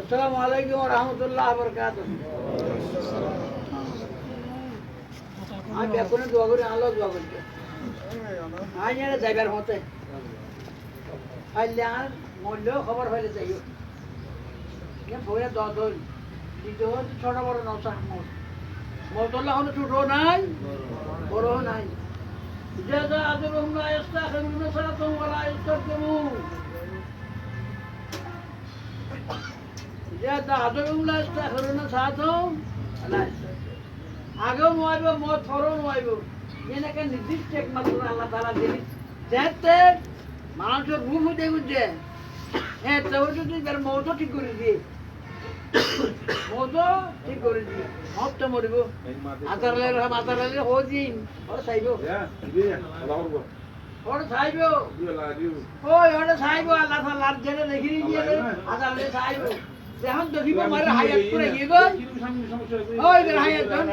अस्सलामु अलैकुम व रहमतुल्लाहि व बरकातुहू। আমি বেকুনে দোয়া করি, আল্লাহ দোয়া করতে আজ এনে যাইবার হতে আর মরলেও খবর হইলে যাইও ভরে দল দ্বিতীয় হচ্ছে ছোট বড় নৌসা মতল্লা হলে ছোট নাই বড় নাই যেটা আদর আমরা এস্তা খেলুন সারা তোমরা ইস্তর দেবো যেটা আদর আমরা এস্তা খেলুন সাথো আগেও নোয়াইব মত ফরও নোয়াইব এনেকে নির্দিষ্ট একমাত্র আল্লাহ তাআলা দিলি যাতে মানুষের রূপ হতে বুঝছে হ্যাঁ তবে যদি তার মতো ঠিক করে দিয়ে মতো ঠিক করে দিয়ে মতটা মরিব আতারালে হো দিন ওরা চাইব ওরা চাইব ওই ওরা চাইব আল্লাহ তাআলার যেটা দেখি দিয়ে আতারালে চাইব এখন দেখিব মারে হায়াত করে গিয়ে গই ওই বের হায়াত ধান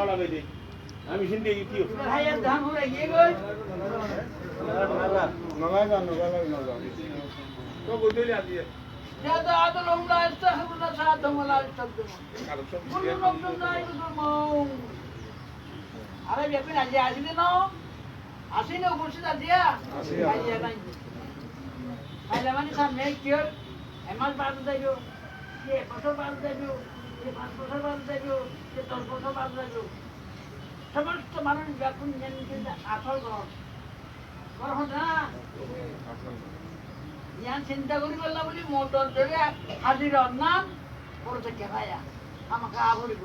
আমি হিন্দি কি হায়াত ধান করে গিয়ে গই তো বদলে আদিয়ে যাদা আদল আমরা ইস্তাগফিরুল্লাহ সাহায্য ওয়ালা ইস্তাগফিরু কুল্লু নাফসিন যায়িকাতুল মাউত আরে বেপিন আজে আসিলে না আসিলে উপস্থিত আজিয়া আজিয়া নাই আইলা মানে সামনে কিও এমাল বাদ দাইও কে বছর বাদ দাইও কে 5 বছর বাদ দাইও কে 10 বছর বাদ দাইও সমস্ত মানুষ বেকুন জেনে আসল করো না ইয়ান চিন্তা করি বললা বলি মোটর দেবে হাজির নাম পড়তে কেভায়া আমাকে আবরিব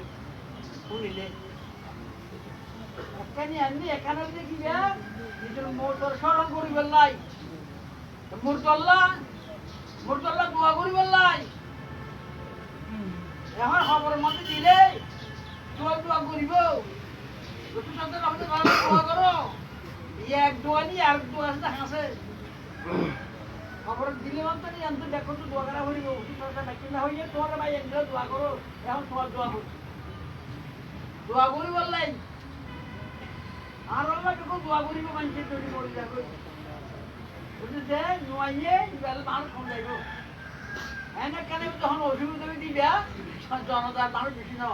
শুনিলে এখানে আননি এখানে দেখি যা নিজের মোটর স্মরণ করি বললাই মুরতল্লা দোয়া করি বললাই এখন খবরের মধ্যে দিলে দোয়া করিব রসুল সাল্লাল্লাহু আলাইহি ওয়াসাল্লাম দোয়া করো এক দোয়া নি আর দোয়া আছে হাসে খবর দিলে মাত্র নি আনতে দেখো তো দোয়া করা হইব রসুল সাল্লাল্লাহু আলাইহি ওয়াসাল্লাম হইয়ে তোমার ভাই এন্দ্র দোয়া করো এখন তোমার দোয়া করি বললাই আর আল্লাহ যখন দোয়া করিব মানুষের তৈরি করে যাবে বুঝতে নোয়াইয়ে বেল মানুষ সমঝাইব এনে কেন তখন অসুবিধা দিবা জনতার মানুষ বেশি না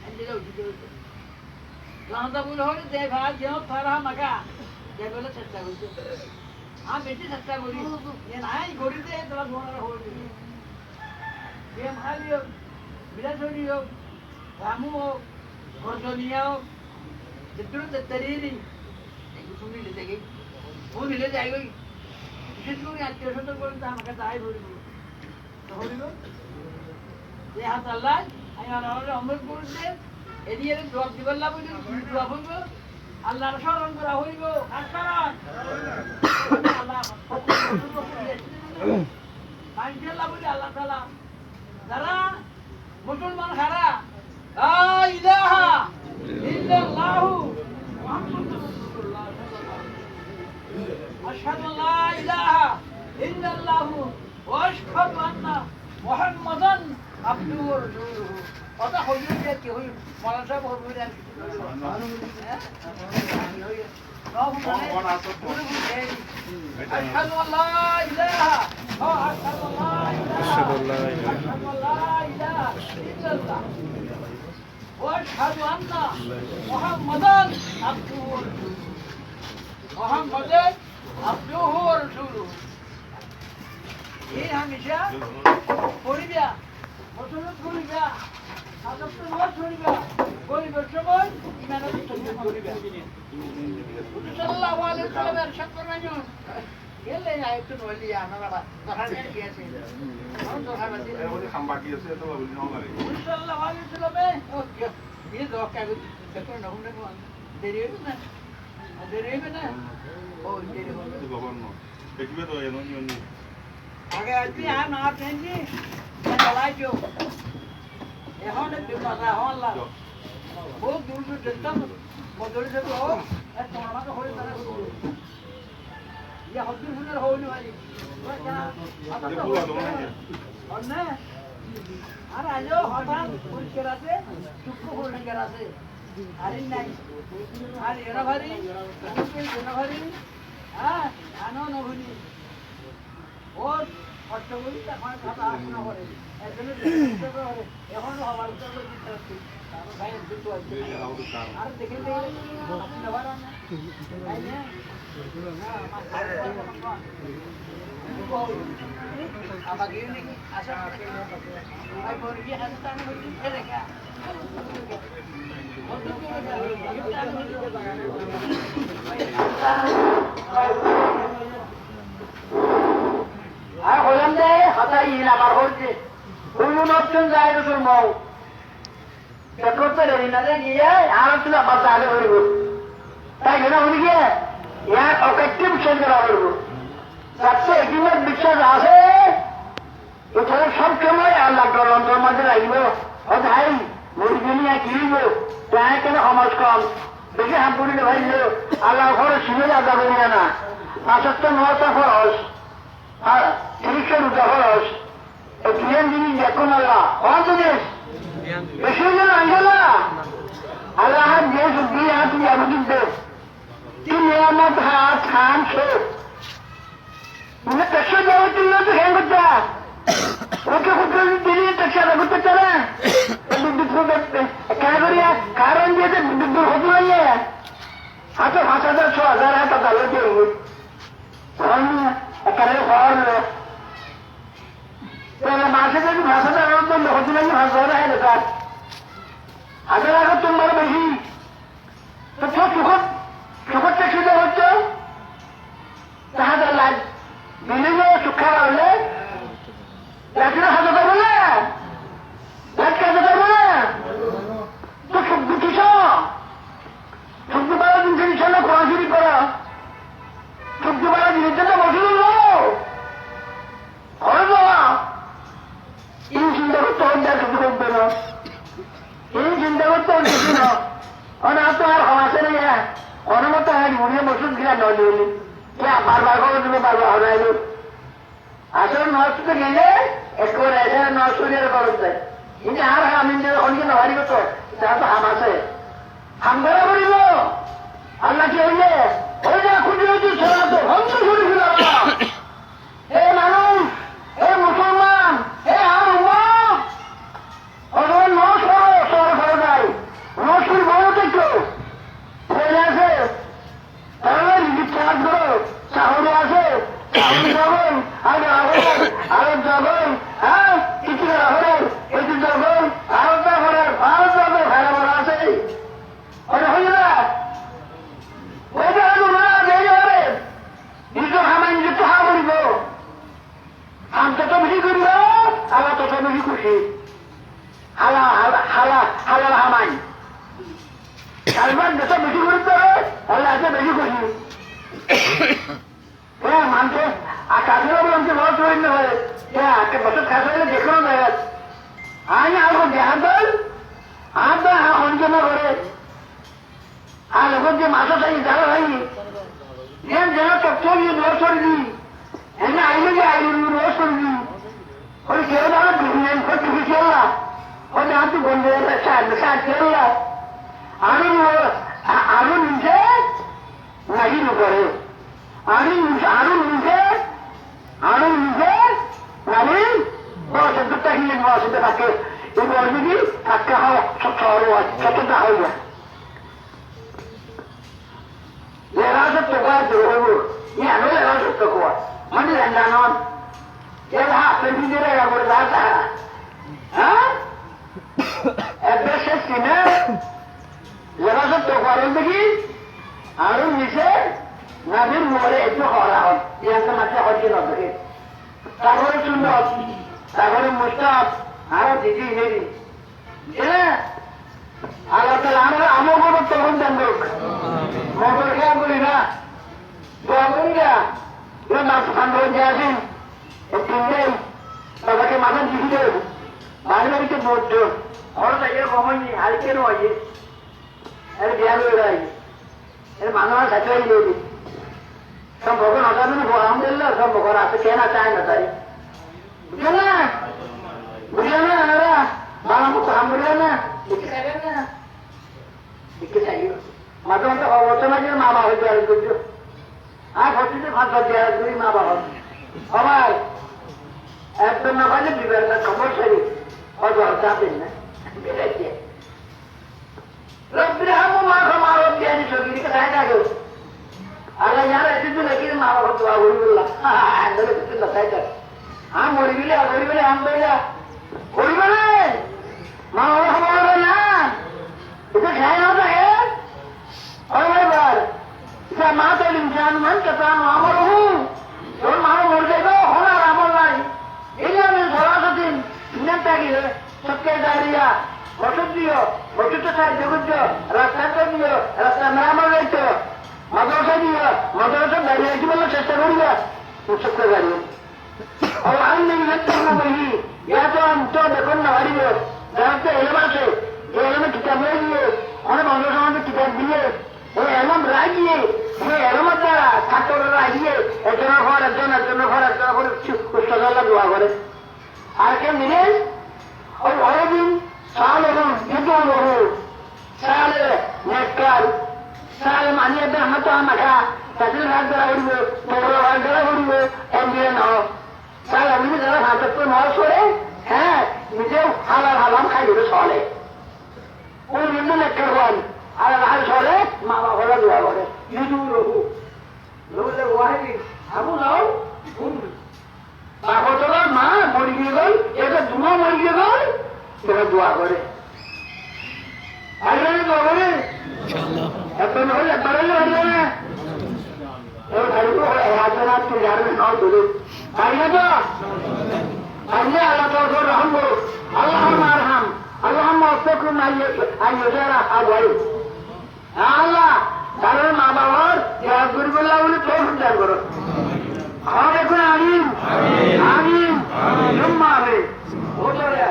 এদিকে অসুবিধা জনতা বলে হলে যে ভাড়া যেও তারা মাখা যে বলে চেষ্টা করছে আমি বেশি চেষ্টা করি যে নাই গরিতে তোরা ধোয়ার হয়ে গেম হালি হোক বিরাজনী হোক রামু হোক গর্জনিয়া হোক যেগুলো তেরি শুনিলে দেখি শুনিলে যাই গই বিশেষ করে আত্মীয় স্বজন করে তো আমাকে তাই ধরিব ধরিব যে হাত আল্লাহ আমি আমার অমৃত করছে এদিকে জবাব দিবার লাভ হইল জবাব হইব আল্লাহর স্মরণ করা হইব আর স্মরণ আল্লাহ মানুষের লাভ হইলে আল্লাহ তাআলা যারা মুসলমান খারা লা ইলাহা ইল্লাল্লাহু মুহাম্মাদুর রাসূলুল্লাহ আশহাদু লা ইলাহা ইল্লাল্লাহু ওয়া আশহাদু আন্না মুহাম্মাদান আবদুহু ওয়া রাসূলুহু কথা হইল যে কি হইল মাওলানা সাহেব হইল أشهد أن لا إله أشهد أن لا إله إلا الله وأشهد أن محمدا عبده ورسوله محمدا عبده ورسوله إيه هميشة قريبا مسلم قريبا هذا الصلاة قريبا قريبا شمال إيمانا بالتوحيد قريبا صلى الله عليه وسلم ارشاد فرمایون يلا يا ايتون ولي يا مرحبا دخلنا كياسي اون دخلنا دي اولي خمبا كياسي تو ولي نو ماري صلى الله عليه وسلم اوكي ये दो क्या कुछ देखो ना हमने को देरी ना ओ देरी हो तो भगवान नो देखिए तो ये नो नी आगे आती है ना चेंजी चला जो ये होने दे पता होला बहुत दूर से चलता मदुरी से तो है तुम्हारा तो होले तरह ये हद्दुर हुनर होने वाली क्या और ना अरे आजो हटान कुछ कराते चुप होने कराते আরে নাই আর এরা ভারি এরা ভারি হ্যাঁ আনো নভুনি ওর কষ্ট করি এখন খাতা আসনা করে এখন হবার আর দেখে আর হলাম দে হতাই আবার হচ্ছে কোনো নতুন যায় তোর মৌ করতে দেরি না গিয়ে আর তুই আবার তাহলে হইব তাই কেন হলি গিয়ে ইয়ার অকেক্টিভ চেঞ্জ করা হইব যাচ্ছে এগুলোর বিশ্বাস আছে এখানে সব সময় আল্লাহ অন্তর মাঝে লাগবে ও ভাই মুরগিনি আর কিনব তাই কেন সমাজ কম বেশি হাম পড়িলে ভাইল আল্লাহ খরচ শিবে আদা করি না ৫০-৯টা খরচ আর ৩০০ খরচ তিন জিনিস দেখুন আল্লাহ কত জিনিস বেশি যেন আইল না আল্লাহ যে দিয়ে হাত আমি কিন্তু তুই নিয়ামত হাত খান শেষ মানে পেশা যাওয়ার জন্য তো হ্যাঁ করতে ওকে কোথাও দিলি পেশা করতে চারা কেন করিয়া কারণ দিয়েছে দূর হতে পারলে হাতে ৫,০০০-৬,০০০ হাত ভালো দিয়ে এখানে হওয়ার মাসে যদি ৫,০০০ হতে পারি ৫,০০০ হ্যাঁ স্যার হাজার আগত তোমার বেশি তো সুখত ট্যাক্সি দেওয়া হচ্ছে তাহাদের লাইট বিলিং সুখা হলে লাইটের হাতে পারবো না লাইট কাজে পারবো না তো সুখ দিচ্ছ সবজি পাড়া জিনিস না খোঁড়াছুরি করা সবজি পাড়া জিনিসটা তো বসে দিল ঘরে যাওয়া এই চিন্তা করতে হবে আর কিছু করবে না এই চিন্তা করতে হবে কিছু না না তো আর হওয়াছে না অনুমত হয় মুড়িয়ে বসুন গিয়া নলি কে বারবার করে তুমি বারবার হরাইল আসলে নষ্ট গেলে একেবারে এসে নষ্ট দিয়ে খরচ যায় কিন্তু আর আমি অনেকে নহারি করতো তারা তো হাম আছে হাম করে করিব আল্লাহ কি হইলে ওই যা খুঁজে হচ্ছে ছেড়া তো হন্ত শুনেছিল হে মানুষ হে মুসলমান হে আর অথবা নষ্ট সর করে যায় নষ্ট বড় দেখো ফেলে আছে তাহলে নিজের চাষ করো চাহরে আছে চাহরে যাবেন আরব যাবেন হ্যাঁ কিছু রাখবেন এটি যাবেন আরব যাবেন ভারত যাবে ভাড়া ভাড়া আছে ওটা হয়ে না ওইটা হলো না দেরি হবে নিজে হামাই নিজে তো হা করিব আমটা তো বেশি করিব আল্লাহ তো বেশি খুশি হালা হালা হালা হালা হামাই কালবার দেশে বেশি করতে হবে আল্লাহ আছে বেশি খুশি হ্যাঁ মানছে আর কাজেরও বলছে লস হইলে হয় হ্যাঁ বছর খাস হইলে যে কোনো জায়গা আমি আর দেহার দল আর দল অঞ্চনা করে আর লোকের যে মাথা চাই যারা ভাই যেন যেন তথ্য দিয়ে লস করে দিই এনে আইলে যে আইলে লস করে দিই ওই কেউ না বিজনেস করতে কেউ না ওই না তুই বন্ধু কেউ না আরো নিজে নাহি করে আরো নিজে নারী বসন্তটা হিলে বসন্ত থাকে এই বসদি কাকা হওয়া সত্যতা হয়ে যায় লেরা সত্য কয়া হইব আমি লেরা সত্য কোয়া মানে জানন এরা হাতে নিজের এরা করে দাঁড়া হ্যাঁ একবার শেষ কিনে লেরা সত্য করেন দেখি আরো নিচে নাবির মোড়ে একটু হরা হন ইয়াকে মাঠে হচ্ছে না দেখে তারপরে সুন্দর তারপরে মুস্তাফ আরো দিদি হেরি আল্লাহ তালা আমরা আমার কোনো তখন দেন লোক মোটর খেয়া করি না দোয়া করি না এরা মাছ খান যে আসেন তিনটাই তাদেরকে মাথা দিবি দেব বাড়ি বাড়িতে পড়তো খরচ আগে কমাইনি আর কেন আছে এর বিয়া হয়ে যায় এর মানুষ সাথে দিবি সব ভগবান হঠাৎ আলহামদুলিল্লাহ সব ভগবান আছে কেনা চায় না তাই বুঝলো না এরা বাংলা মতো হাম বলবে না শিখে চাই মাঝে মাঝে অবস্থা না মা বাবা হইতে আর করছো আর হচ্ছে ভাষা দেওয়ার করি মা বাবা আমার একজন না পাইলে বিবেকটা সমস্যারই অত চাপেন না রব্বির হামু মা মা রব্বি আনি সগিরিকে চাই থাকো আল্লাহ যারা এসেছে নাকি মা বাবা তো আগুরিবুল্লাহ আন্দোলন কিছু না চাই থাক আম মরিবিলে আগরিবিলে আম বইলা করিবে মা বাবা হবে না এটা খায় না থাকে এবার মা তো ইনসান মান কেতান আমার হুম তোর মা মরে যাইব হলার আমল নাই এই আমি সরাসরি নেতা গিয়ে সবকে দাঁড়িয়া ওষুধ দিও ওষুধটা সাহায্য করছো রাস্তাটা দিও রাস্তা মেরামত রয়েছো মাদ্রাসা দিও মাদ্রাসা দাঁড়িয়ে রাখি বলে চেষ্টা করিবা সবকে দাঁড়িয়ে और अन्य व्यक्तियों में ही या तो हम तो देखो न हमारी जानते एलम আছে এই এলমে কিতাব দিয়ে অনেক অন্য সমাজে কিতাব দিয়ে এই এলম রাখিয়ে এই এলমের দ্বারা ছাত্ররা রাখিয়ে একজনের ঘর একজনের ঘর উস্তাদাল্লাহ দোয়া করে আর কে মিলে ওই অনেকদিন সাল এবং যুদ্ধ বহু সালে নেটকার সাল মানিয়ে দেয় আমরা তো মাখা তাদের রাত দ্বারা উঠবে তোমরা রাত দ্বারা উঠবে এমবিএ নাও সাল আমি যারা হাতের তো নয় সরে হ্যাঁ নিজেও হালাল হালাম খাই দেবে চলে ওই কিন্তু নেটকার হন হালাল হাল চলে মা বাবারা দোয়া করে ইউজু রহু রহুলে ওয়াহিদি আবু নাও বাবা মা মরে গিয়ে গেল এটা দুমা মরে গিয়ে গেল তোরা দোয়া করে আসবে দোয়া করে একবার হলে একবার হলে আসবে না ওর ভাইকে হাজার হাত তুই যাবে নাও ধরে পারলে তো পারলে আল্লাহ তো রহম করো আল্লাহ আরহাম আল্লাহ অস্তকুম আইয়ারা আগাই আল্লাহ তাদের মা বাবার ত্যাগ করিবল্লাহ বলে তো উদ্ধার করো খাওয়া দেখুন আমিন আমিন জুম্মা হবে ও চলে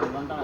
ঘন্টা